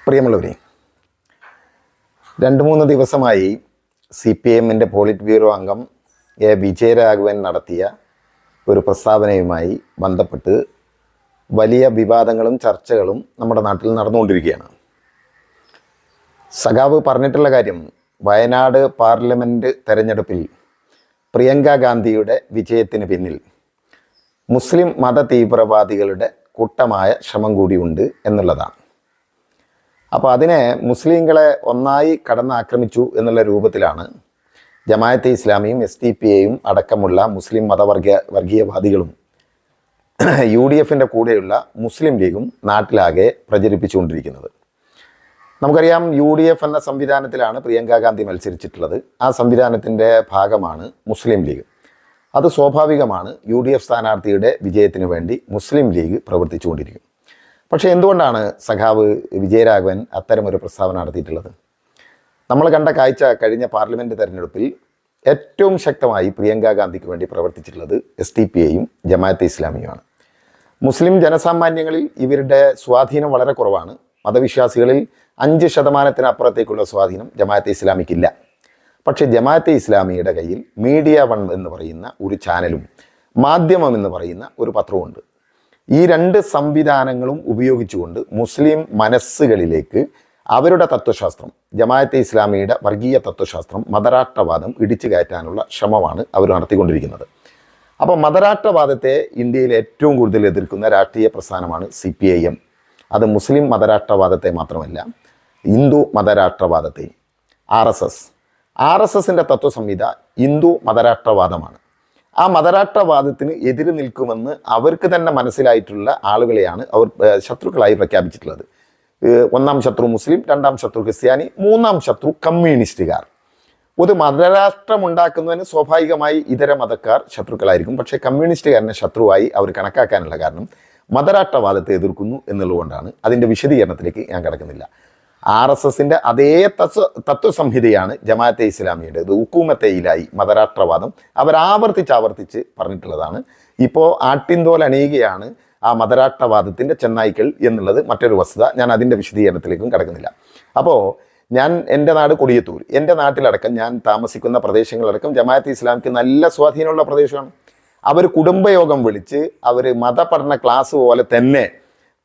പ്രിയമുള്ളവരെ, 2-3 ദിവസമായി CPM-ൻ്റെ polit bureau അംഗം വിജയരാഘവൻ നടത്തിയ ഒരു പ്രസ്താവനയുമായി ബന്ധപ്പെട്ട് വലിയ വിവാദങ്ങളും ചർച്ചകളും നമ്മുടെ നാട്ടിൽ നടന്നുകൊണ്ടിരിക്കുകയാണ്. സഖാവ് പറഞ്ഞിട്ടുള്ള കാര്യം, വയനാട് പാർലമെൻറ്റ് തെരഞ്ഞെടുപ്പിൽ പ്രിയങ്ക ഗാന്ധിയുടെ വിജയത്തിന് പിന്നിൽ മുസ്ലിം മത തീവ്രവാദികളുടെ കൂട്ടമായ ശ്രമം കൂടിയുണ്ട് എന്നുള്ളതാണ്. അപ്പോൾ അതിനെ മുസ്ലിങ്ങളെ ഒന്നായി കടന്നാക്രമിച്ചു എന്നുള്ള രൂപത്തിലാണ് ജമാഅത്തെ ഇസ്ലാമിയും SDPI-യും അടക്കമുള്ള മുസ്ലിം വർഗീയവാദികളും UDF-ൻ്റെ കൂടെയുള്ള മുസ്ലിം ലീഗും നാട്ടിലാകെ പ്രചരിപ്പിച്ചുകൊണ്ടിരിക്കുന്നത്. നമുക്കറിയാം, UDF എന്ന സംവിധാനത്തിലാണ് പ്രിയങ്ക ഗാന്ധി മത്സരിച്ചിട്ടുള്ളത്. ആ സംവിധാനത്തിൻ്റെ ഭാഗമാണ് മുസ്ലിം ലീഗ്. അത് സ്വാഭാവികമാണ്. UDF സ്ഥാനാർത്ഥിയുടെ വിജയത്തിന് വേണ്ടി മുസ്ലിം ലീഗ് പ്രവർത്തിച്ചുകൊണ്ടിരിക്കും. പക്ഷേ എന്തുകൊണ്ടാണ് സഖാവ് വിജയരാഘവൻ അത്തരമൊരു പ്രസ്താവന നടത്തിയിട്ടുള്ളത്? നമ്മൾ കണ്ട കാഴ്ച, കഴിഞ്ഞ പാർലമെൻറ്റ് തെരഞ്ഞെടുപ്പിൽ ഏറ്റവും ശക്തമായി പ്രിയങ്ക ഗാന്ധിക്ക് വേണ്ടി പ്രവർത്തിച്ചിട്ടുള്ളത് SDPI-യും ജമാഅത്തെ ഇസ്ലാമിയുമാണ്. മുസ്ലിം ജനസാമാന്യങ്ങളിൽ ഇവരുടെ സ്വാധീനം വളരെ കുറവാണ്. മതവിശ്വാസികളിൽ 5% സ്വാധീനം ജമാഅത്തെ ഇസ്ലാമിക്കില്ല. പക്ഷേ ജമാഅത്തെ ഇസ്ലാമിയുടെ കയ്യിൽ മീഡിയ വൺ എന്ന് പറയുന്ന ഒരു ചാനലും മാധ്യമം എന്ന് പറയുന്ന ഒരു പത്രവുമുണ്ട്. ഈ 2 സംവിധാനങ്ങളും ഉപയോഗിച്ചുകൊണ്ട് മുസ്ലിം മനസ്സുകളിലേക്ക് അവരുടെ തത്വശാസ്ത്രം, ജമാഅത്തെ ഇസ്ലാമിയുടെ വർഗീയ തത്വശാസ്ത്രം, മതരാഷ്ട്രവാദം ഇടിച്ചു കയറ്റാനുള്ള ശ്രമമാണ് അവർ നടത്തിക്കൊണ്ടിരിക്കുന്നത്. അപ്പോൾ മതരാഷ്ട്രവാദത്തെ ഇന്ത്യയിൽ ഏറ്റവും കൂടുതൽ എതിർക്കുന്ന രാഷ്ട്രീയ പ്രസ്ഥാനമാണ് CPIM. അത് മുസ്ലിം മതരാഷ്ട്രവാദത്തെ മാത്രമല്ല, ഹിന്ദു മതരാഷ്ട്രവാദത്തെയും. RSS-ൻ്റെ തത്വസംഹിത ഹിന്ദു മതരാഷ്ട്രവാദമാണ്. ആ മതരാഷ്ട്രവാദത്തിന് എതിര് നിൽക്കുമെന്ന് അവർക്ക് തന്നെ മനസ്സിലായിട്ടുള്ള ആളുകളെയാണ് അവർ ശത്രുക്കളായി പ്രഖ്യാപിച്ചിട്ടുള്ളത്. 1ാം ശത്രു മുസ്ലിം, 2ാം ശത്രു ക്രിസ്ത്യാനി, 3ാം ശത്രു കമ്മ്യൂണിസ്റ്റുകാർ. ഒരു മതരാഷ്ട്രം ഉണ്ടാക്കുന്നതിന് സ്വാഭാവികമായി ഇതര മതക്കാർ ശത്രുക്കളായിരിക്കും. പക്ഷേ കമ്മ്യൂണിസ്റ്റുകാരനെ ശത്രുവായി അവർ കണക്കാക്കാനുള്ള കാരണം മതരാഷ്ട്രവാദത്തെ എതിർക്കുന്നു എന്നുള്ളതുകൊണ്ടാണ്. അതിൻ്റെ വിശദീകരണത്തിലേക്ക് ഞാൻ കിടക്കുന്നില്ല. RSS-ൻ്റെ അതേ തത്വസംഹിതയാണ് ജമാഅത്തെ ഇസ്ലാമിയുടേത്. ഹുക്കൂമത്തെ-ഇലാഹി, മതരാഷ്ട്രവാദം ആവർത്തിച്ച് പറഞ്ഞിട്ടുള്ളതാണ്. ഇപ്പോൾ ആട്ടിൻതോൽ അണിയുകയാണ് ആ മതരാഷ്ട്രവാദത്തിൻ്റെ ചെന്നായ്ക്കൾ എന്നുള്ളത് മറ്റൊരു വസ്തുത. ഞാൻ അതിൻ്റെ വിശദീകരണത്തിലേക്കും കിടക്കുന്നില്ല. അപ്പോൾ എൻ്റെ നാട് കൊടിയത്തൂർ, എൻ്റെ നാട്ടിലടക്കം ഞാൻ താമസിക്കുന്ന പ്രദേശങ്ങളടക്കം ജമാഅത്തെ ഇസ്ലാമിക്ക് നല്ല സ്വാധീനമുള്ള പ്രദേശമാണ്. അവർ കുടുംബയോഗം വിളിച്ച് അവർ മതപഠന ക്ലാസ് പോലെ തന്നെ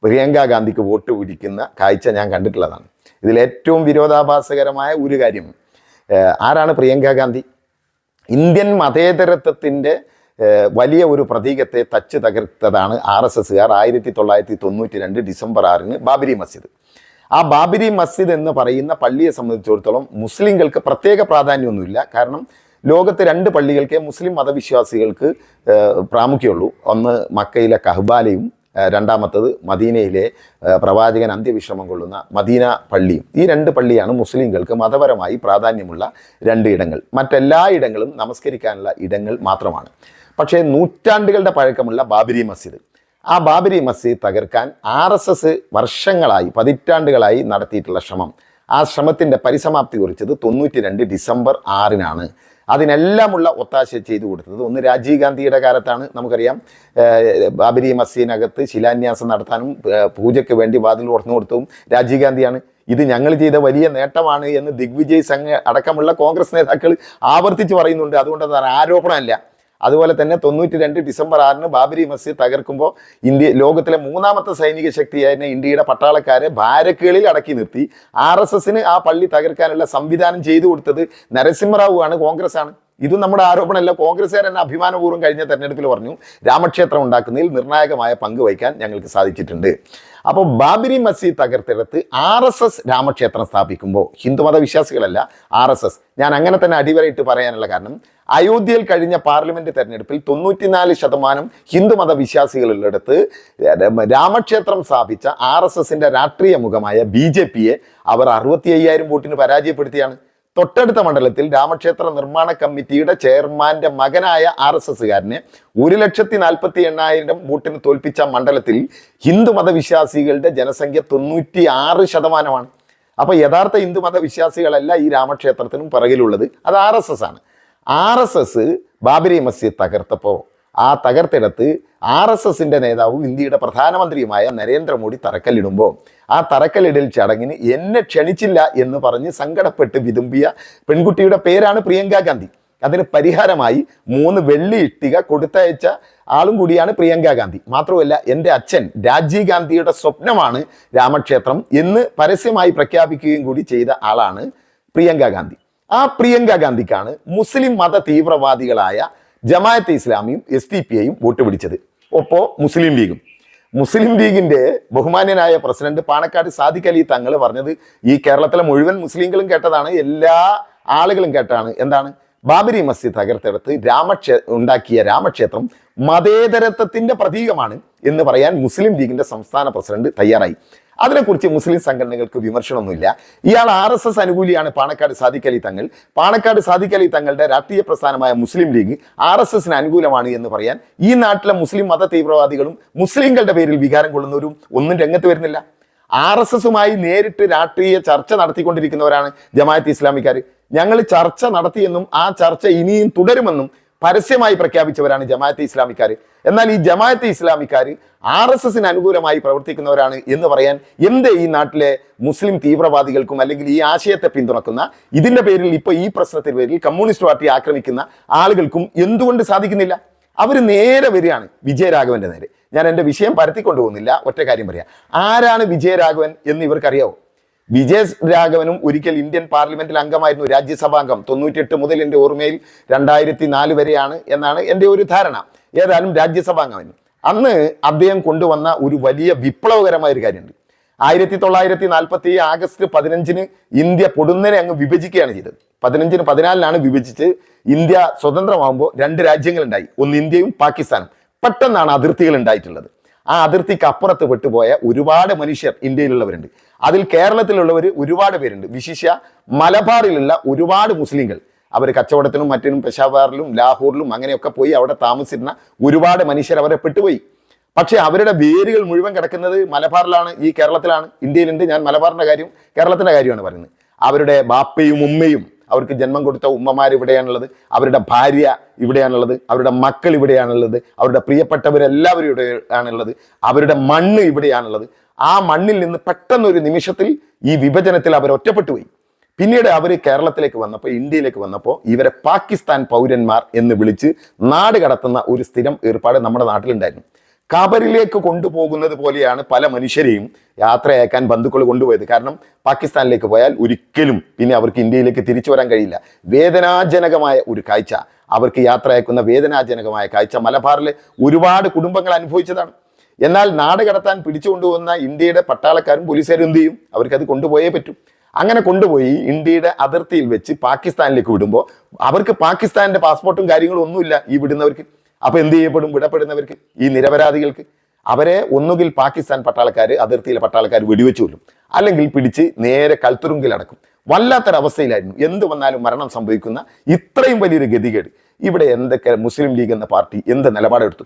പ്രിയങ്ക ഗാന്ധിക്ക് വോട്ട് പിടിക്കുന്ന കാഴ്ച ഞാൻ കണ്ടിട്ടുള്ളതാണ്. ഇതിലേറ്റവും വിരോധാഭാസകരമായ ഒരു കാര്യം, ആരാണ് പ്രിയങ്ക ഗാന്ധി? ഇന്ത്യൻ മതേതരത്വത്തിൻ്റെ വലിയ ഒരു പ്രതീകത്തെ തച്ച് തകർത്തതാണ് RSS-കാർ 1992 ഡിസംബർ 6 ബാബരി മസ്ജിദ്. ആ ബാബരി മസ്ജിദ് എന്ന് പറയുന്ന പള്ളിയെ സംബന്ധിച്ചിടത്തോളം മുസ്ലിങ്ങൾക്ക് പ്രത്യേക പ്രാധാന്യമൊന്നുമില്ല. കാരണം ലോകത്ത് 2 പള്ളികൾക്കേ മുസ്ലിം മതവിശ്വാസികൾക്ക് പ്രാമുഖ്യമുള്ളൂ. ഒന്ന് മക്കയിലെ കഅബയും, രണ്ടാമത്തത് മദീനയിലെ പ്രവാചകൻ അന്ത്യവിശ്രമം കൊള്ളുന്ന മദീന പള്ളിയും. ഈ 2 പള്ളിയാണ് മുസ്ലിങ്ങൾക്ക് മതപരമായി പ്രാധാന്യമുള്ള 2 ഇടങ്ങൾ. മറ്റെല്ലാ ഇടങ്ങളും നമസ്കരിക്കാനുള്ള ഇടങ്ങൾ മാത്രമാണ്. പക്ഷേ നൂറ്റാണ്ടുകളുടെ പഴക്കമുള്ള ബാബരി മസ്ജിദ്, ആ ബാബരി മസ്ജിദ് തകർക്കാൻ RSS വർഷങ്ങളായി, പതിറ്റാണ്ടുകളായി നടത്തിയിട്ടുള്ള ശ്രമം, ആ ശ്രമത്തിൻ്റെ പരിസമാപ്തി കുറിച്ചത് 92 ഡിസംബർ 6 അതിനെല്ലാമുള്ള ഒത്താശ ചെയ്തു കൊടുത്തത് ഒന്ന് രാജീവ് ഗാന്ധിയുടെ കാലത്താണ്. നമുക്കറിയാം, ബാബരി മസ്ജിദിനകത്ത് ശിലാന്യാസം നടത്താനും പൂജയ്ക്ക് വേണ്ടി വാതിൽ തുറന്നു കൊടുത്തതും രാജീവ് ഗാന്ധിയാണ്. ഇത് ഞങ്ങൾ ചെയ്ത വലിയ നേട്ടമാണ് എന്ന് ദിഗ്വിജയ് സംഘ് അടക്കമുള്ള കോൺഗ്രസ് നേതാക്കൾ ആവർത്തിച്ച് പറയുന്നുണ്ട്. അതുകൊണ്ട് അതാണ് ആരോപണമല്ല. അതുപോലെ തന്നെ 92 ഡിസംബർ 6 ബാബരി മസ്ജിദ് തകർക്കുമ്പോൾ ലോകത്തിലെ 3ാമത്തെ സൈനിക ശക്തിയായ ഇന്ത്യയുടെ പട്ടാളക്കാരെ ബാരക്കുകളിൽ അടക്കി നിർത്തി RSS-ന് ആ പള്ളി തകർക്കാനുള്ള സംവിധാനം ചെയ്തു കൊടുത്തത് നരസിംഹറാവു ആണ്, കോൺഗ്രസ് ആണ്. ഇതും നമ്മുടെ ആരോപണമല്ല. കോൺഗ്രസ്സുകാർ തന്നെ അഭിമാനപൂർവ്വം കഴിഞ്ഞ തെരഞ്ഞെടുപ്പിൽ പറഞ്ഞു, രാമക്ഷേത്രം ഉണ്ടാക്കുന്നതിൽ നിർണായകമായ പങ്ക് വഹിക്കാൻ ഞങ്ങൾക്ക് സാധിച്ചിട്ടുണ്ട്. അപ്പോൾ ബാബരി മസ്ജിദ് തകർത്തെടുത്ത് RSS രാമക്ഷേത്രം സ്ഥാപിക്കുമ്പോൾ ഹിന്ദുമത വിശ്വാസികളല്ല, RSS. ഞാൻ അങ്ങനെ തന്നെ അടിവരയിട്ട് പറയാനുള്ള കാരണം, അയോധ്യയിൽ കഴിഞ്ഞ പാർലമെന്റ് തെരഞ്ഞെടുപ്പിൽ 94% ഹിന്ദുമത വിശ്വാസികളുള്ളിടത്ത് രാമക്ഷേത്രം സ്ഥാപിച്ച RSS-ന്റെ രാഷ്ട്രീയ മുഖമായ BJP-യെ അവർ 65,000 വോട്ടിന് പരാജയപ്പെടുത്തിയാണ്. തൊട്ടടുത്ത മണ്ഡലത്തിൽ രാമക്ഷേത്ര നിർമ്മാണ കമ്മിറ്റിയുടെ ചെയർമാന്റെ മകനായ RSS-കാരനെ 1,48,000 വോട്ടിന് തോൽപ്പിച്ച മണ്ഡലത്തിൽ ഹിന്ദുമത വിശ്വാസികളുടെ ജനസംഖ്യ 96%. അപ്പോൾ യഥാർത്ഥ ഹിന്ദുമത വിശ്വാസികളല്ല ഈ രാമക്ഷേത്രത്തിനും പിറകിലുള്ളത്, അത് RSS ആണ്. RSS ബാബരി മസ്ജിദ് തകർത്തപ്പോൾ ആ തകർത്തിടത്ത് RSSന്റെ നേതാവും ഇന്ത്യയുടെ പ്രധാനമന്ത്രിയുമായ നരേന്ദ്രമോദി തറക്കല്ലിടുമ്പോൾ ആ തറക്കല്ലിടൽ ചടങ്ങിന് എന്നെ ക്ഷണിച്ചില്ല എന്ന് പറഞ്ഞ് സങ്കടപ്പെട്ട് വിതുമ്പിയ പെൺകുട്ടിയുടെ പേരാണ് പ്രിയങ്ക ഗാന്ധി. അതിന് പരിഹാരമായി 3 വെള്ളി ഇഷ്ടിക കൊടുത്തയച്ച ആളും കൂടിയാണ് പ്രിയങ്ക ഗാന്ധി. മാത്രമല്ല, എൻ്റെ അച്ഛൻ രാജീവ് ഗാന്ധിയുടെ സ്വപ്നമാണ് രാമക്ഷേത്രം എന്ന് പരസ്യമായി പ്രഖ്യാപിക്കുകയും കൂടി ചെയ്ത ആളാണ് പ്രിയങ്ക ഗാന്ധി. ആ പ്രിയങ്ക ഗാന്ധിക്കാണ് മുസ്ലിം മത തീവ്രവാദികളായ ജമാഅത്തെ ഇസ്ലാമിയും SDPIയും വോട്ട് പിടിച്ചത്. ഒപ്പം മുസ്ലിം ലീഗിന്റെ ബഹുമാന്യനായ പ്രസിഡന്റ് പാണക്കാട് സാദിഖ് അലി തങ്ങൾ പറഞ്ഞത് ഈ കേരളത്തിലെ മുഴുവൻ മുസ്ലിങ്ങളും കേട്ടതാണ്, എല്ലാ ആളുകളും കേട്ടതാണ്. എന്താണ്? ബാബരി മസ്ജിദ് തകർത്തെടുത്ത് ഉണ്ടാക്കിയ രാമക്ഷേത്രം മതേതരത്വത്തിന്റെ പ്രതീകമാണ് എന്ന് പറയാൻ മുസ്ലിം ലീഗിന്റെ സംസ്ഥാന പ്രസിഡന്റ് തയ്യാറായി. അതിനെക്കുറിച്ച് മുസ്ലിം സംഘടനകൾക്ക് വിമർശനമൊന്നുമില്ല. ഇയാൾ RSS അനുകൂലിയാണ് പാണക്കാട് സാദിഖ് അലി തങ്ങൾ. പാണക്കാട് സാദിഖ് അലി തങ്ങളുടെ രാഷ്ട്രീയ പ്രസ്ഥാനമായ മുസ്ലിം ലീഗ് RSSന് അനുകൂലമാണ് എന്ന് പറയാൻ ഈ നാട്ടിലെ മുസ്ലിം മത തീവ്രവാദികളും മുസ്ലിങ്ങളുടെ പേരിൽ വികാരം കൊള്ളുന്നവരും ഒന്നും രംഗത്ത് വരുന്നില്ല. RSSുമായി നേരിട്ട് രാഷ്ട്രീയ ചർച്ച നടത്തിക്കൊണ്ടിരിക്കുന്നവരാണ് ജമാഅത്തെ ഇസ്ലാമിക്കാർ. ഞങ്ങൾ ചർച്ച നടത്തിയെന്നും ആ ചർച്ച ഇനിയും തുടരുമെന്നും പരസ്യമായി പ്രഖ്യാപിച്ചവരാണ് ജമാഅത്തെ ഇസ്ലാമിക്കാർ. എന്നാൽ ഈ ജമാഅത്തെ ഇസ്ലാമിക്കാർ RSSന് അനുകൂലമായി പ്രവർത്തിക്കുന്നവരാണ് എന്ന് പറയാൻ എന്തേ ഈ നാട്ടിലെ മുസ്ലിം തീവ്രവാദികൾക്കും അല്ലെങ്കിൽ ഈ ആശയത്തെ പിന്തുണക്കുന്ന ഇതിന്റെ പേരിൽ ഇപ്പോൾ ഈ പ്രശ്നത്തിന്റെ പേരിൽ കമ്മ്യൂണിസ്റ്റ് പാർട്ടി ആക്രമിക്കുന്ന ആളുകൾക്കും എന്തുകൊണ്ട് സാധിക്കുന്നില്ല? അവർ നേരെ വരികയാണ് വിജയരാഘവന്റെ നേരെ. ഞാൻ എൻ്റെ വിഷയം പരത്തിക്കൊണ്ടുപോകുന്നില്ല, ഒറ്റ കാര്യം പറയാം. ആരാണ് വിജയരാഘവൻ എന്ന് ഇവർക്കറിയാവോ? വിജയരാഘവനും ഒരിക്കൽ ഇന്ത്യൻ പാർലമെന്റിൽ അംഗമായിരുന്നു, രാജ്യസഭാംഗം. 98 മുതൽ എൻ്റെ ഓർമ്മയിൽ 2004 വരെയാണ് എന്നാണ് എൻ്റെ ഒരു ധാരണ. ഏതായാലും രാജ്യസഭാംഗമായിരുന്നു. അന്ന് അദ്ദേഹം കൊണ്ടുവന്ന ഒരു വലിയ വിപ്ലവകരമായ ഒരു കാര്യമുണ്ട്. 1947 ആഗസ്റ്റ് 15 ഇന്ത്യ പൊടുന്നനെ അങ്ങ് വിഭജിക്കുകയാണ് ചെയ്തത്. 15 14 വിഭജിച്ച് ഇന്ത്യ സ്വതന്ത്രമാകുമ്പോൾ 2 രാജ്യങ്ങളുണ്ടായി. ഒന്ന് ഇന്ത്യയും പാകിസ്ഥാനും. പെട്ടെന്നാണ് അതിർത്തികൾ ഉണ്ടായിട്ടുള്ളത്. ആ അതിർത്തിക്ക് അപ്പുറത്ത് പെട്ടുപോയ ഒരുപാട് മനുഷ്യർ ഇന്ത്യയിലുള്ളവരുണ്ട്. അതിൽ കേരളത്തിലുള്ളവർ ഒരുപാട് പേരുണ്ട്. വിശിഷ്യ മലബാറിലുള്ള ഒരുപാട് മുസ്ലിങ്ങൾ. അവർ കച്ചവടത്തിനും മറ്റിനും പെഷാവാറിലും ലാഹോറിലും അങ്ങനെയൊക്കെ പോയി അവിടെ താമസിക്കുന്ന ഒരുപാട് മനുഷ്യർ അവരെ പെട്ടുപോയി. പക്ഷെ അവരുടെ വേരുകൾ മുഴുവൻ കിടക്കുന്നത് മലബാറിലാണ്, ഈ കേരളത്തിലാണ്. ഇന്ത്യയിലുണ്ട്. ഞാൻ മലബാറിന്റെ കാര്യം കേരളത്തിന്റെ കാര്യമാണ് പറയുന്നത്. അവരുടെ ബാപ്പയും ഉമ്മയും, അവർക്ക് ജന്മം കൊടുത്ത ഉമ്മമാർ ഇവിടെയാണുള്ളത്, അവരുടെ ഭാര്യ ഇവിടെയാണുള്ളത്, അവരുടെ മക്കൾ ഇവിടെയാണുള്ളത്, അവരുടെ പ്രിയപ്പെട്ടവരെല്ലാവരും ഇവിടെയാണുള്ളത്, അവരുടെ മണ്ണ് ഇവിടെയാണുള്ളത്. ആ മണ്ണിൽ നിന്ന് പെട്ടെന്നൊരു നിമിഷത്തിൽ ഈ വിഭജനത്തിൽ അവർ ഒറ്റപ്പെട്ടുപോയി. പിന്നീട് അവർ കേരളത്തിലേക്ക് വന്നപ്പോൾ, ഇന്ത്യയിലേക്ക് വന്നപ്പോൾ ഇവരെ പാകിസ്ഥാൻ പൗരന്മാർ എന്ന് വിളിച്ച് നാട് കടത്തുന്ന ഒരു സ്ഥിരം ഏർപ്പാട് നമ്മുടെ നാട്ടിലുണ്ടായിരുന്നു. ഖബറിലേക്ക് കൊണ്ടുപോകുന്നത് പോലെയാണ് പല മനുഷ്യരെയും യാത്രയാക്കാൻ ബന്ധുക്കൾ കൊണ്ടുപോയത്. കാരണം പാകിസ്ഥാനിലേക്ക് പോയാൽ ഒരിക്കലും പിന്നെ അവർക്ക് ഇന്ത്യയിലേക്ക് തിരിച്ചു വരാൻ കഴിയില്ല. വേദനാജനകമായ ഒരു കാഴ്ച, അവർക്ക് യാത്രയാക്കുന്ന വേദനാജനകമായ കാഴ്ച മലബാറിലെ ഒരുപാട് കുടുംബങ്ങൾ അനുഭവിച്ചതാണ്. എന്നാൽ നാട് കടത്താൻ പിടിച്ചുകൊണ്ടുപോകുന്ന ഇന്ത്യയുടെ പട്ടാളക്കാരും പോലീസുകാരും എന്ത് ചെയ്യും? അവർക്കത് കൊണ്ടുപോയേ പറ്റും. അങ്ങനെ കൊണ്ടുപോയി ഇന്ത്യയുടെ അതിർത്തിയിൽ വെച്ച് പാകിസ്ഥാനിലേക്ക് വിടുമ്പോൾ അവർക്ക് പാകിസ്ഥാന്റെ പാസ്പോർട്ടും കാര്യങ്ങളും ഒന്നുമില്ല ഈ വിടുന്നവർക്ക്. അപ്പൊ എന്ത് ചെയ്യപ്പെടും? വിടപ്പെടുന്നവർക്ക്, ഈ നിരപരാധികൾക്ക് അവരെ ഒന്നുകിൽ പാകിസ്ഥാൻ പട്ടാളക്കാർ, അതിർത്തിയിലെ പട്ടാളക്കാർ വെടിവെച്ചു കൊല്ലും, അല്ലെങ്കിൽ പിടിച്ച് നേരെ കൽത്തുറുങ്കിലടക്കും. വല്ലാത്തൊരവസ്ഥയിലായിരുന്നു. എന്ത് വന്നാലും മരണം സംഭവിക്കുന്ന ഇത്രയും വലിയൊരു ഗതികേട്. ഇവിടെ എന്തൊക്കെ മുസ്ലിം ലീഗ് എന്ന പാർട്ടി എന്ത് നിലപാടെടുത്തു?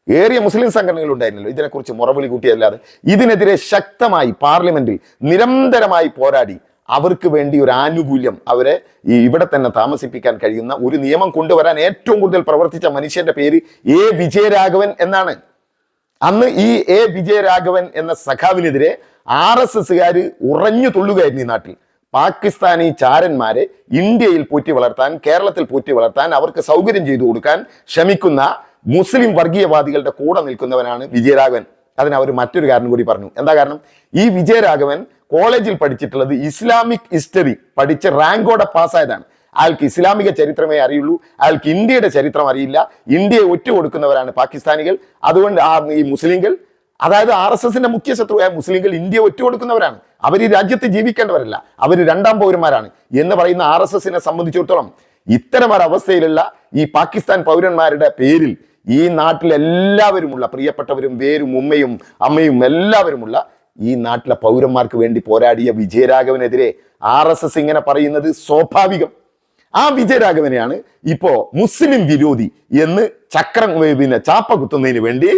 ഏറിയ മുസ്ലിം സംഘടനകൾ ഉണ്ടായിരുന്നല്ലോ ഇതിനെക്കുറിച്ച് മുറവിളി കൂട്ടിയല്ലാതെ. ഇതിനെതിരെ ശക്തമായി പാർലമെന്റിൽ നിരന്തരമായി പോരാടി അവർക്ക് വേണ്ടി ഒരു ആനുകൂല്യം, അവരെ ഇവിടെ തന്നെ താമസിപ്പിക്കാൻ കഴിയുന്ന ഒരു നിയമം കൊണ്ടുവരാൻ ഏറ്റവും കൂടുതൽ പ്രവർത്തിച്ച മനുഷ്യന്റെ പേര് വിജയരാഘവൻ എന്നാണ്. അന്ന് ഈ വിജയരാഘവൻ എന്ന സഖാവിനെതിരെ RSSകാർ ഉറഞ്ഞു തുള്ളുകയായിരുന്നു ഈ നാട്ടിൽ. പാകിസ്ഥാനി ചാരന്മാരെ ഇന്ത്യയിൽ പോറ്റി വളർത്താൻ, കേരളത്തിൽ പോറ്റി വളർത്താൻ, അവർക്ക് സൗകര്യം ചെയ്തു കൊടുക്കാൻ ശ്രമിക്കുന്ന മുസ്ലിം വർഗീയവാദികളുടെ കൂടെ നിൽക്കുന്നവനാണ് വിജയരാഘവൻ. അതിന് അവർ മറ്റൊരു കാരണം കൂടി പറഞ്ഞു. എന്താ കാരണം? ഈ വിജയരാഘവൻ കോളേജിൽ പഠിച്ചിട്ടുള്ളത് ഇസ്ലാമിക് ഹിസ്റ്ററി പഠിച്ച് റാങ്കോടെ പാസ്സായതാണ്. അയാൾക്ക് ഇസ്ലാമിക ചരിത്രമേ അറിയുള്ളൂ, അയാൾക്ക് ഇന്ത്യയുടെ ചരിത്രം അറിയില്ല. ഇന്ത്യയെ ഒറ്റുകൊടുക്കുന്നവരാണ് പാകിസ്ഥാനികൾ. അതുകൊണ്ട് ഈ മുസ്ലിങ്ങൾ, അതായത് RSSന്റെ മുഖ്യ ശത്രുവായ മുസ്ലിങ്ങൾ ഇന്ത്യയെ ഒറ്റുകൊടുക്കുന്നവരാണ്. അവർ ഈ രാജ്യത്ത് ജീവിക്കേണ്ടവരല്ല, അവർ 2ാം പൗരന്മാരാണ് എന്ന് പറയുന്ന RSSനെ സംബന്ധിച്ചിടത്തോളം ഇത്തരമൊരവസ്ഥയിലുള്ള ഈ പാകിസ്ഥാൻ പൗരന്മാരുടെ പേരിൽ ഈ നാട്ടിലെല്ലാവരുമുള്ള പ്രിയപ്പെട്ടവരും വേരും ഉമ്മയും അമ്മയും എല്ലാവരുമുള്ള ഈ നാട്ടിലെ പൗരന്മാർക്ക് വേണ്ടി പോരാടിയ വിജയരാഘവനെതിരെ RSS ഇങ്ങനെ പറയുന്നത് സ്വാഭാവികം. ആ വിജയരാഘവനെയാണ് ഇപ്പോ മുസ്ലിം വിരോധി എന്ന് ചാപ്പ കുത്തുന്നതിന് വേണ്ടി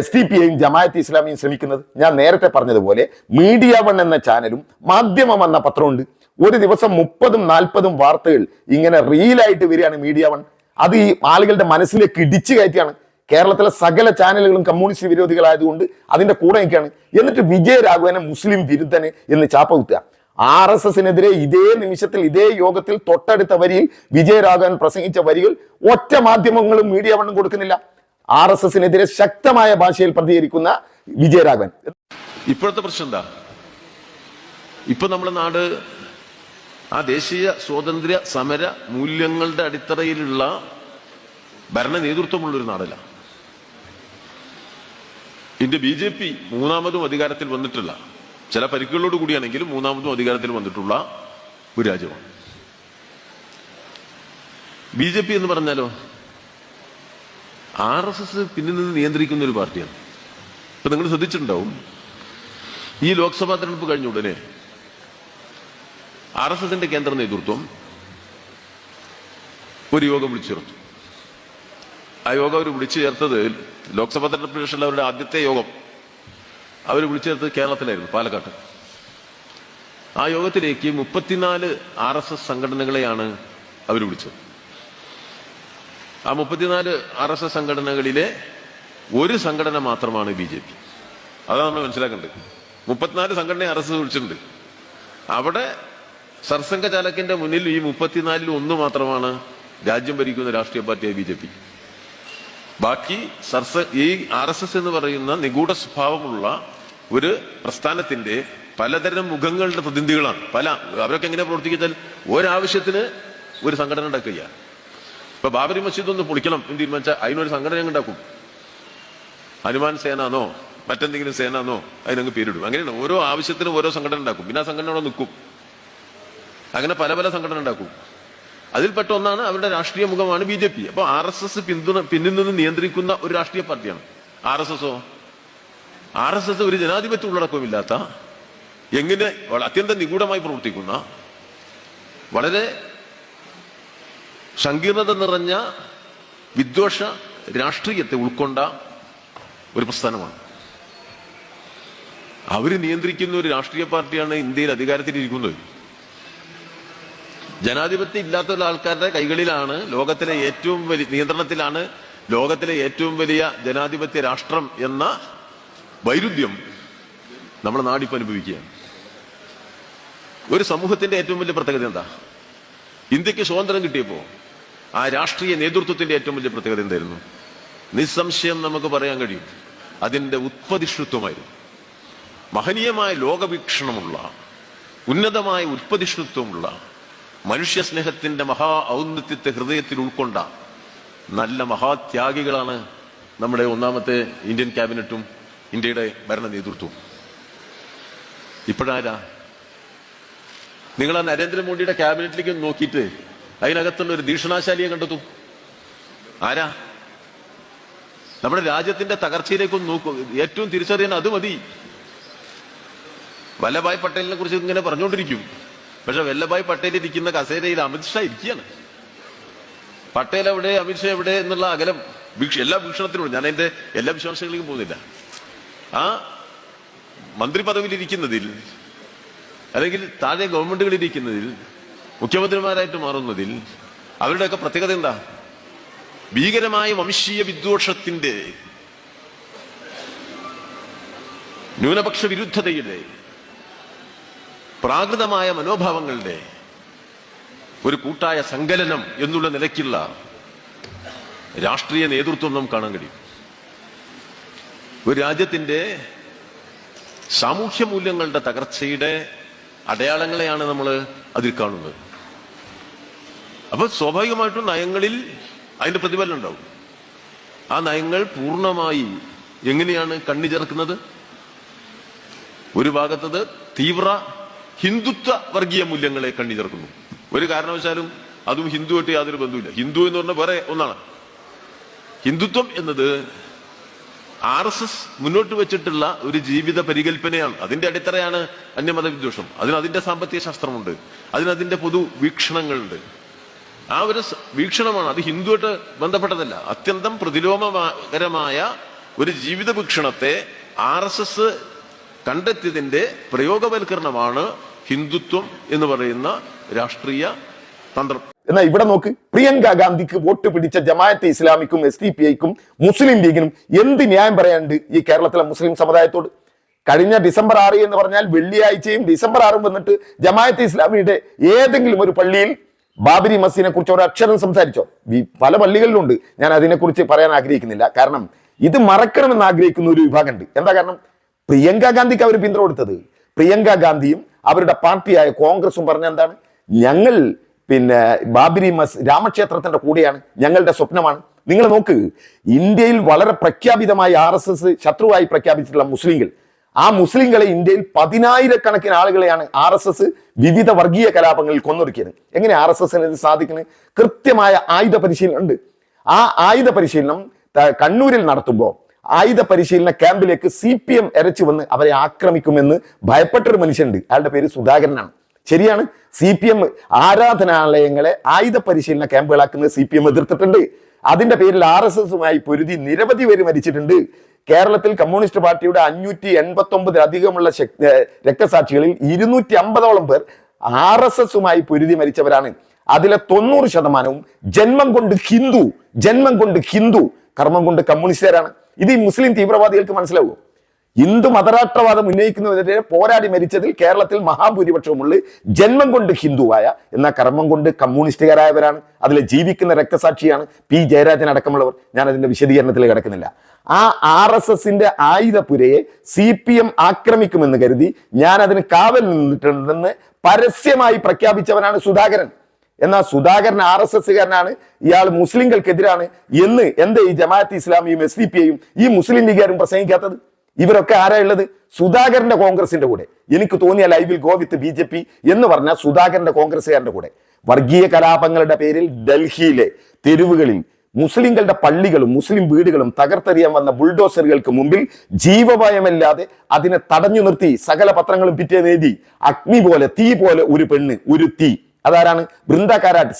SDPIയും ജമാഅത്തെ ഇസ്ലാമിയും ശ്രമിക്കുന്നത്. ഞാൻ നേരത്തെ പറഞ്ഞതുപോലെ മീഡിയ വൺ എന്ന ചാനലും മാധ്യമം എന്ന പത്രമുണ്ട്. ഒരു ദിവസം 30-40 വാർത്തകൾ ഇങ്ങനെ റീലായിട്ട് വരികയാണ് മീഡിയ വൺ. അത് ഈ ആളുകളുടെ മനസ്സിലേക്ക് ഇടിച്ചു കയറ്റിയാണ്. കേരളത്തിലെ സകല ചാനലുകളും കമ്മ്യൂണിസ്റ്റ് വിരോധികളായതുകൊണ്ട് അതിന്റെ കൂടെ നിൽക്കുകയാണ്. എന്നിട്ട് വിജയരാഘവനെ മുസ്ലിം വിരുദ്ധന് എന്ന് ചാപ്പ കുത്തുക. RSSനെതിരെ ഇതേ നിമിഷത്തിൽ ഇതേ യോഗത്തിൽ തൊട്ടടുത്ത വരിയിൽ വിജയരാഘവൻ പ്രസംഗിച്ച വരികൾ ഒറ്റ മാധ്യമങ്ങളും മീഡിയ വണ്ണും കൊടുക്കുന്നില്ല. RSSനെതിരെ ശക്തമായ ഭാഷയിൽ പ്രതികരിക്കുന്ന വിജയരാഘവൻ. ഇപ്പോഴത്തെ പ്രശ്നം എന്താ? ഇപ്പൊ നമ്മുടെ നാട് ആ ദേശീയ സ്വാതന്ത്ര്യ സമര മൂല്യങ്ങളുടെ അടിത്തറയിലുള്ള ഭരണ നേതൃത്വമുള്ളൊരു നാടല്ല. ഇന്ത്യ BJP മൂന്നാമതും അധികാരത്തിൽ വന്നിട്ടില്ല, ചില പരിക്കുകളോട് കൂടിയാണെങ്കിലും മൂന്നാമതും അധികാരത്തിൽ വന്നിട്ടുള്ള ഒരു രാജ്യമാണ്. BJP എന്ന് പറഞ്ഞാലോ RSS പിന്നിൽ നിന്ന് നിയന്ത്രിക്കുന്ന ഒരു പാർട്ടിയാണ്. ഇപ്പൊ നിങ്ങൾ ശ്രദ്ധിച്ചിട്ടുണ്ടാവും, ഈ ലോക്സഭാ തെരഞ്ഞെടുപ്പ് കഴിഞ്ഞ ഉടനെ RSSന്റെ കേന്ദ്ര നേതൃത്വം ഒരു യോഗം വിളിച്ചു ചേർത്തു. ആ യോഗം അവർ വിളിച്ചു ചേർത്തത് ലോക്സഭാ തെരഞ്ഞെടുപ്പിന് ശേഷമുള്ള അവരുടെ ആദ്യത്തെ യോഗം അവർ വിളിച്ചു ചേർത്തത് കേരളത്തിലായിരുന്നു, പാലക്കാട്ട്. ആ യോഗത്തിലേക്ക് 34 RSS സംഘടനകളെയാണ് അവർ വിളിച്ചത്. ആ 34 RSS സംഘടനകളിലെ ഒരു സംഘടന മാത്രമാണ് BJP. അതാണ് നമ്മൾ മനസ്സിലാക്കേണ്ടത്. 34 സംഘടനയെ RSS വിളിച്ചിട്ടുണ്ട്. അവിടെ സർസംഘചാലകിന്റെ മുന്നിൽ ഈ 34-ൽ ഒന്ന് മാത്രമാണ് രാജ്യം ഭരിക്കുന്ന രാഷ്ട്രീയ പാർട്ടിയായ BJP. ബാക്കി ഈ RSS എന്ന് പറയുന്ന നിഗൂഢ സ്വഭാവമുള്ള ഒരു പ്രസ്ഥാനത്തിന്റെ പലതരം മുഖങ്ങളുടെ പ്രതിനിധികളാണ്. അവരൊക്കെ എങ്ങനെ പ്രവർത്തിച്ചാൽ ഒരാവശ്യത്തിന് ഒരു സംഘടന ഉണ്ടാക്കുക. ഇപ്പൊ ബാബരി മസ്ജിദ് ഒന്ന് പൊളിക്കണം എന്ന് തീരുമാനിച്ചാൽ അതിനൊരു സംഘടന ഉണ്ടാക്കും. ഹനുമാൻ സേനാന്നോ മറ്റെന്തെങ്കിലും സേനാന്നോ അതിനങ്ങ് പേരിടും. അങ്ങനെയാണ് ഓരോ ആവശ്യത്തിനും ഓരോ സംഘടന ഉണ്ടാക്കും. പിന്നെ ആ സംഘടന അവിടെ നിൽക്കും. അങ്ങനെ പല പല സംഘടന ഉണ്ടാക്കും. അതിൽപ്പെട്ട ഒന്നാണ് അവരുടെ രാഷ്ട്രീയ മുഖമാണ് BJP. അപ്പൊ RSS പിന്നിൽ നിന്ന് നിയന്ത്രിക്കുന്ന ഒരു രാഷ്ട്രീയ പാർട്ടിയാണ്. RSS ഒരു ജനാധിപത്യ ഉള്ളടക്കമില്ലാത്ത, എങ്ങനെ അത്യന്തം നിഗൂഢമായി പ്രവർത്തിക്കുന്ന, വളരെ സങ്കീർണത നിറഞ്ഞ വിദ്വേഷ രാഷ്ട്രീയത്തെ ഉൾക്കൊണ്ട ഒരു പ്രസ്ഥാനമാണ്. അവര് നിയന്ത്രിക്കുന്ന ഒരു രാഷ്ട്രീയ പാർട്ടിയാണ് ഇന്ത്യയിൽ അധികാരത്തിലിരിക്കുന്നത്. ജനാധിപത്യം ഇല്ലാത്ത ആൾക്കാരുടെ കൈകളിലാണ് ലോകത്തിലെ ഏറ്റവും വലിയ നിയന്ത്രണത്തിലാണ് ലോകത്തിലെ ഏറ്റവും വലിയ ജനാധിപത്യ രാഷ്ട്രം എന്ന വൈരുദ്ധ്യം നമ്മുടെ നാടിപ്പോൾ അനുഭവിക്കുകയാണ്. ഒരു സമൂഹത്തിന്റെ ഏറ്റവും വലിയ പ്രത്യേകത എന്താ? ഇന്ത്യക്ക് സ്വാതന്ത്ര്യം കിട്ടിയപ്പോ ആ രാഷ്ട്രീയ നേതൃത്വത്തിന്റെ ഏറ്റവും വലിയ പ്രത്യേകത എന്തായിരുന്നു? നിസ്സംശയം നമുക്ക് പറയാൻ കഴിയും, അതിന്റെ ഉത്പതിഷ്ഠിത്വമായിരുന്നു. മഹനീയമായ ലോകവീക്ഷണമുള്ള, ഉന്നതമായ ഉത്പതിഷ്ഠിത്വമുള്ള, മനുഷ്യ സ്നേഹത്തിന്റെ മഹാ ഔന്നത്യത്തെ ഹൃദയത്തിൽ ഉൾക്കൊണ്ട നല്ല മഹാത്യാഗികളാണ് നമ്മുടെ ഒന്നാമത്തെ ഇന്ത്യൻ ക്യാബിനറ്റും ഇന്ത്യയുടെ ഭരണ നേതൃത്വവും. ഇപ്പോഴാരാ? നിങ്ങൾ ആ നരേന്ദ്രമോദിയുടെ ക്യാബിനറ്റിലേക്ക് നോക്കിയിട്ട് അതിനകത്തുള്ള ഒരു ദീക്ഷണാശാലിയെ കണ്ടെത്തും. ആരാ? നമ്മുടെ രാജ്യത്തിന്റെ തകർച്ചയിലേക്കൊന്ന് നോക്കൂ. ഏറ്റവും തിരിച്ചറിയാൻ അത് മതി. വല്ലഭായ് പട്ടേലിനെ കുറിച്ച് ഇങ്ങനെ പറഞ്ഞുകൊണ്ടിരിക്കും. പക്ഷെ വല്ലഭായ് പട്ടേൽ ഇരിക്കുന്ന കസേരയിൽ അമിത്ഷാ ഇരിക്കുകയാണ്. പട്ടേൽ എവിടെ, അമിത്ഷാ എവിടെ എന്നുള്ള അകലം എല്ലാ വീക്ഷണത്തിലും. ഞാൻ അതിന്റെ എല്ലാ വിശ്വാസങ്ങളിലേക്കും പോകുന്നില്ല. ആ മന്ത്രി പദവിയിൽ ഇരിക്കുന്നതിൽ, അല്ലെങ്കിൽ താഴെ ഗവൺമെന്റുകളിൽ ഇരിക്കുന്നതിൽ, മുഖ്യമന്ത്രിമാരായിട്ട് മാറുന്നതിൽ അവരുടെയൊക്കെ പ്രത്യേകത എന്താ? ഭീകരമായ വംശീയ വിദ്വേഷത്തിന്റെ, ന്യൂനപക്ഷ വിരുദ്ധതയുടെ, പ്രാകൃതമായ മനോഭാവങ്ങളുടെ ഒരു കൂട്ടായ സങ്കലനം എന്നുള്ള നിലയ്ക്കുള്ള രാഷ്ട്രീയ നേതൃത്വം നമുക്ക് കാണാൻ കഴിയും. ഒരു രാജ്യത്തിന്റെ സാമൂഹ്യ മൂല്യങ്ങളുടെ തകർച്ചയുടെ അടയാളങ്ങളെയാണ് നമ്മൾ അതിൽ കാണുന്നത്. അപ്പൊ സ്വാഭാവികമായിട്ടും നയങ്ങളിൽ അതിന്റെ പ്രതിഫലനം ഉണ്ടാവും. ആ നയങ്ങൾ പൂർണ്ണമായി എങ്ങനെയാണ് കണ്ണി ചേർക്കുന്നത്? ഒരു ഭാഗത്തത് തീവ്ര ഹിന്ദുത്വ വർഗീയ മൂല്യങ്ങളെ കണ്ണി ചേർക്കുന്നു. ഒരു കാരണവശാലും അതും ഹിന്ദുവായിട്ട് യാതൊരു ബന്ധവുമില്ല. ഹിന്ദു എന്ന് പറഞ്ഞാൽ വേറെ ഒന്നാണ്. ഹിന്ദുത്വം എന്നത് RSS മുന്നോട്ട് വെച്ചിട്ടുള്ള ഒരു ജീവിത പരികല്പനയാണ്. അതിന്റെ അടിത്തറയാണ് അന്യമത വിദ്വേഷം. അതിന്റെ സാമ്പത്തിക ശാസ്ത്രമുണ്ട്, അതിന്റെ പൊതു വീക്ഷണങ്ങളുണ്ട്. ആ ഒരു വീക്ഷണമാണ്, അത് ഹിന്ദുവായിട്ട് ബന്ധപ്പെട്ടതല്ല. അത്യന്തം പ്രതിലോമകരമായ ഒരു ജീവിത വീക്ഷണത്തെ RSS കണ്ടെത്തിയതിന്റെ പ്രയോഗവൽക്കരണമാണ് ഹിന്ദുത്വം എന്ന് പറയുന്ന രാഷ്ട്രീയ തന്ത്രം. എന്നാൽ ഇവിടെ നോക്ക്, പ്രിയങ്ക ഗാന്ധിക്ക് വോട്ട് പിടിച്ച ജമാഅത്തെ ഇസ്ലാമിക്കും SDPIക്കും മുസ്ലിം ലീഗിനും എന്ത് ന്യായം പറയാനുണ്ട് ഈ കേരളത്തിലെ മുസ്ലിം സമുദായത്തോട്? കഴിഞ്ഞ ഡിസംബർ 6 എന്ന് പറഞ്ഞാൽ വെള്ളിയാഴ്ചയും ഡിസംബർ 6 വന്നിട്ട് ജമാഅത്തെ ഇസ്ലാമിയുടെ ഏതെങ്കിലും ഒരു പള്ളിയിൽ ബാബരി മസ്ജിദിനെ കുറിച്ച് ഒരു അക്ഷരം സംസാരിച്ചോ? പല പള്ളികളിലുണ്ട്, ഞാൻ അതിനെക്കുറിച്ച് പറയാൻ ആഗ്രഹിക്കുന്നില്ല. കാരണം ഇത് മറക്കണമെന്ന് ആഗ്രഹിക്കുന്ന ഒരു വിഭാഗമുണ്ട്. എന്താ കാരണം? പ്രിയങ്ക ഗാന്ധിക്ക് അവർ പിന്തുണ കൊടുത്തത്, പ്രിയങ്ക ഗാന്ധിയും അവരുടെ പാർട്ടിയായ കോൺഗ്രസും പറഞ്ഞ എന്താണ്? ഞങ്ങൾ ബാബരി രാമക്ഷേത്രത്തിന്റെ കൂടെയാണ്, ഞങ്ങളുടെ സ്വപ്നമാണ്. നിങ്ങൾ നോക്ക്, ഇന്ത്യയിൽ വളരെ പ്രഖ്യാപിതമായി RSS ശത്രുവായി പ്രഖ്യാപിച്ചിട്ടുള്ള മുസ്ലിങ്ങൾ, ആ മുസ്ലിങ്ങളെ ഇന്ത്യയിൽ 10,000-കണക്കിന് ആളുകളെയാണ് RSS വിവിധ വർഗീയ കലാപങ്ങളിൽ കൊന്നൊടുക്കിയത്. എങ്ങനെ RSSന് ഇത് സാധിക്കുന്നത്? കൃത്യമായ ആയുധ പരിശീലനം ഉണ്ട്. ആ ആയുധ പരിശീലനം കണ്ണൂരിൽ നടത്തുമ്പോൾ ആയുധ പരിശീലന ക്യാമ്പിലേക്ക് CPM എരച്ചു വന്ന് അവരെ ആക്രമിക്കുമെന്ന് ഭയപ്പെട്ടൊരു മനുഷ്യനുണ്ട്. അയാളുടെ പേര് സുധാകരനാണ്. ശരിയാണ്, CPM ആരാധനാലയങ്ങളെ ആയുധ പരിശീലന ക്യാമ്പുകളാക്കുന്നത് CPM എതിർത്തിട്ടുണ്ട്. അതിന്റെ പേരിൽ RSSുമായി പൊരുതി നിരവധി പേര് മരിച്ചിട്ടുണ്ട്. കേരളത്തിൽ കമ്മ്യൂണിസ്റ്റ് പാർട്ടിയുടെ 589-ലധികമുള്ള രക്തസാക്ഷികളിൽ 250ഓളം പേർ RSSുമായി പൊരുതി മരിച്ചവരാണ്. അതിലെ 90% ജന്മം കൊണ്ട് ഹിന്ദു കർമ്മം കൊണ്ട് കമ്മ്യൂണിസ്റ്റുകാരാണ്. ഇത് ഈ മുസ്ലിം തീവ്രവാദികൾക്ക് മനസ്സിലാവുമോ? ഹിന്ദു മതരാഷ്ട്രവാദം ഉന്നയിക്കുന്നതിനെതിരെ പോരാടി മരിച്ചതിൽ കേരളത്തിൽ മഹാഭൂരിപക്ഷമുള്ള ജന്മം കൊണ്ട് ഹിന്ദുവായ എന്നാൽ കർമ്മം കൊണ്ട് കമ്മ്യൂണിസ്റ്റുകാരായവരാണ്. അതിൽ ജീവിക്കുന്ന രക്തസാക്ഷിയാണ് P. ജയരാജൻ അടക്കമുള്ളവർ. ഞാൻ അതിന്റെ വിശദീകരണത്തിൽ കിടക്കുന്നില്ല. ആ RSSന്റെ ആയുധപുരയെ CPM ആക്രമിക്കുമെന്ന് കരുതി ഞാൻ അതിന് കാവൽ നിന്നിട്ടുണ്ടെന്ന് പരസ്യമായി പ്രഖ്യാപിച്ചവനാണ് സുധാകരൻ. എന്നാൽ സുധാകരൻ RSSകാരനാണ്, ഇയാൾ മുസ്ലിങ്ങൾക്കെതിരാണ് എന്ന് എന്താ ഈ ജമാഅത്തെ ഇസ്ലാമിയും SDPIയും ഈ മുസ്ലിം ലീഗുകാരും പ്രസംഗിക്കാത്തത്? ഇവരൊക്കെ ആരായുള്ളത്? സുധാകരന്റെ കോൺഗ്രസിന്റെ കൂടെ. എനിക്ക് തോന്നിയാൽ I will go with BJP എന്ന് പറഞ്ഞാൽ സുധാകരന്റെ കോൺഗ്രസുകാരന്റെ കൂടെ. വർഗീയ കലാപങ്ങളുടെ പേരിൽ ഡൽഹിയിലെ തെരുവുകളിൽ മുസ്ലിങ്ങളുടെ പള്ളികളും മുസ്ലിം വീടുകളും തകർത്തെറിയാൻ വന്ന ബുൾഡോസറുകൾക്ക് മുമ്പിൽ ജീവഭയമല്ലാതെ അതിനെ തടഞ്ഞു നിർത്തി സകല പത്രങ്ങളും പിറ്റേന്ന് എഴുതി, അഗ്നി പോലെ തീ പോലെ ഒരു പെണ്ണ്, ഒരു തീ. അതാരാണ്? ബൃന്ദ കാരാട്ട്,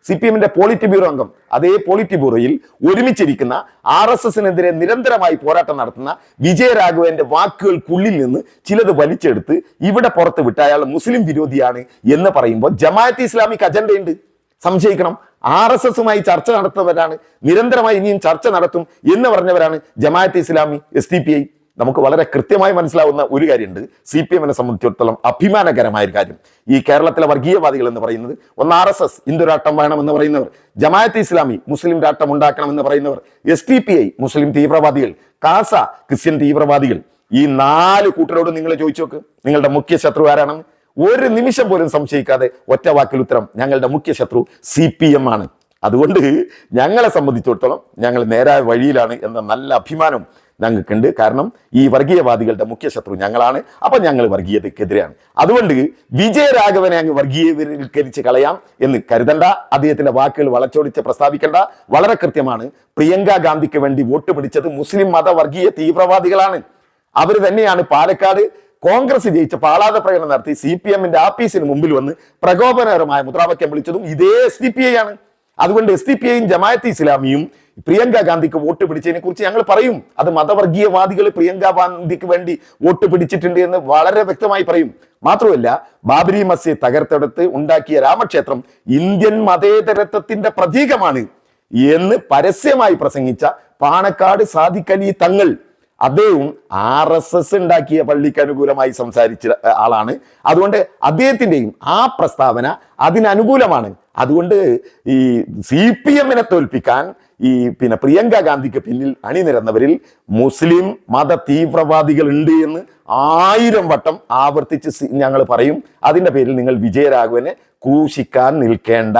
CPMന്റെ പോളിറ്റ് ബ്യൂറോ അംഗം. അതേ പോളിറ്റ് ബ്യൂറോയിൽ ഒരുമിച്ചിരിക്കുന്ന RSSനെതിരെ നിരന്തരമായി പോരാട്ടം നടത്തുന്ന വിജയരാഘവന്റെ വാക്കുകൾക്കുള്ളിൽ നിന്ന് ചിലത് വലിച്ചെടുത്ത് ഇവിടെ പുറത്ത് വിട്ട അയാൾ മുസ്ലിം വിരോധിയാണ് എന്ന് പറയുമ്പോൾ ജമാഅത്തെ ഇസ്ലാമിക് അജണ്ടയുണ്ട്. സംശയിക്കണം. RSSുമായി ചർച്ച നടത്തുന്നവരാണ്, നിരന്തരമായി ഇനിയും ചർച്ച നടത്തും എന്ന് പറഞ്ഞവരാണ് ജമാഅത്തെ ഇസ്ലാമി, SDPI. നമുക്ക് വളരെ കൃത്യമായി മനസ്സിലാവുന്ന ഒരു കാര്യമുണ്ട്. CPMനെ സംബന്ധിച്ചിടത്തോളം അഭിമാനകരമായ ഒരു കാര്യം, ഈ കേരളത്തിലെ വർഗീയവാദികൾ എന്ന് പറയുന്നത് ഒന്ന് RSS ഹിന്ദു രാഷ്ട്രം വേണമെന്ന് പറയുന്നവർ, ജമാഅത്തെ ഇസ്ലാമി മുസ്ലിം രാഷ്ട്രം ഉണ്ടാക്കണമെന്ന് പറയുന്നവർ, SDPI മുസ്ലിം തീവ്രവാദികൾ, കാസ ക്രിസ്ത്യൻ തീവ്രവാദികൾ. ഈ 4 കൂട്ടരോട് നിങ്ങൾ ചോദിച്ചു നോക്ക്, നിങ്ങളുടെ മുഖ്യ ശത്രു ആരാണെന്ന്. ഒരു നിമിഷം പോലും സംശയിക്കാതെ ഒറ്റ വാക്കിൽ ഉത്തരം, ഞങ്ങളുടെ മുഖ്യ ശത്രു CPM ആണ്. അതുകൊണ്ട് ഞങ്ങളെ സംബന്ധിച്ചിടത്തോളം ഞങ്ങൾ നേരായ വഴിയിലാണ് എന്ന നല്ല അഭിമാനം ഞങ്ങൾക്കുണ്ട്. കാരണം ഈ വർഗീയവാദികളുടെ മുഖ്യ ശത്രു ഞങ്ങളാണ്. അപ്പൊ ഞങ്ങൾ വർഗീയതയ്ക്കെതിരെയാണ്. അതുകൊണ്ട് വിജയരാഘവനെ അങ്ങ് വർഗീയവൽക്കരിച്ച് കളയാം എന്ന് കരുതണ്ട. അദ്ദേഹത്തിന്റെ വാക്കുകൾ വളച്ചൊടിച്ച് പ്രസ്താവിക്കേണ്ട. വളരെ കൃത്യമാണ്, പ്രിയങ്ക ഗാന്ധിക്ക് വേണ്ടി വോട്ട് പിടിച്ചത് മുസ്ലിം മത വർഗീയ തീവ്രവാദികളാണ്. അവർ തന്നെയാണ് പാലക്കാട് കോൺഗ്രസ് ജയിച്ച പാളാത പ്രകടനം നടത്തി CPMന്റെ ആഫീസിന് മുമ്പിൽ വന്ന് പ്രകോപനകരമായ മുദ്രാവാക്യം വിളിച്ചതും ഇതേ SDPI ആണ്. അതുകൊണ്ട് SDPIയും ജമാഅത്തെ ഇസ്ലാമിയും പ്രിയങ്ക ഗാന്ധിക്ക് വോട്ട് പിടിച്ചതിനെ കുറിച്ച് ഞങ്ങൾ പറയും. അത് മതവർഗീയവാദികൾ പ്രിയങ്ക ഗാന്ധിക്ക് വേണ്ടി വോട്ട് പിടിച്ചിട്ടുണ്ട് എന്ന് വളരെ വ്യക്തമായി പറയും. മാത്രമല്ല, ബാബരി മസ്ജിദ് തകർത്തെടുത്ത് ഉണ്ടാക്കിയ രാമക്ഷേത്രം ഇന്ത്യൻ മതേതരത്വത്തിന്റെ പ്രതീകമാണ് എന്ന് പരസ്യമായി പ്രസംഗിച്ച പാണക്കാട് സാദിഖ് അലി തങ്ങൾ, അദ്ദേഹം RSS ഉണ്ടാക്കിയ പള്ളിക്ക് അനുകൂലമായി സംസാരിച്ച ആളാണ്. അതുകൊണ്ട് അദ്ദേഹത്തിന്റെയും ആ പ്രസ്താവന അതിനനുകൂലമാണ്. അതുകൊണ്ട് ഈ CPMനെ തോൽപ്പിക്കാൻ ഈ പ്രിയങ്ക ഗാന്ധിക്ക് പിന്നിൽ അണിനിരന്നവരിൽ മുസ്ലിം മത തീവ്രവാദികൾ ഉണ്ട് എന്ന് 1000 വട്ടം ആവർത്തിച്ച് ഞങ്ങൾ പറയും. അതിന്റെ പേരിൽ നിങ്ങൾ വിജയരാഘവനെ ക്രൂശിക്കാൻ നിൽക്കേണ്ട.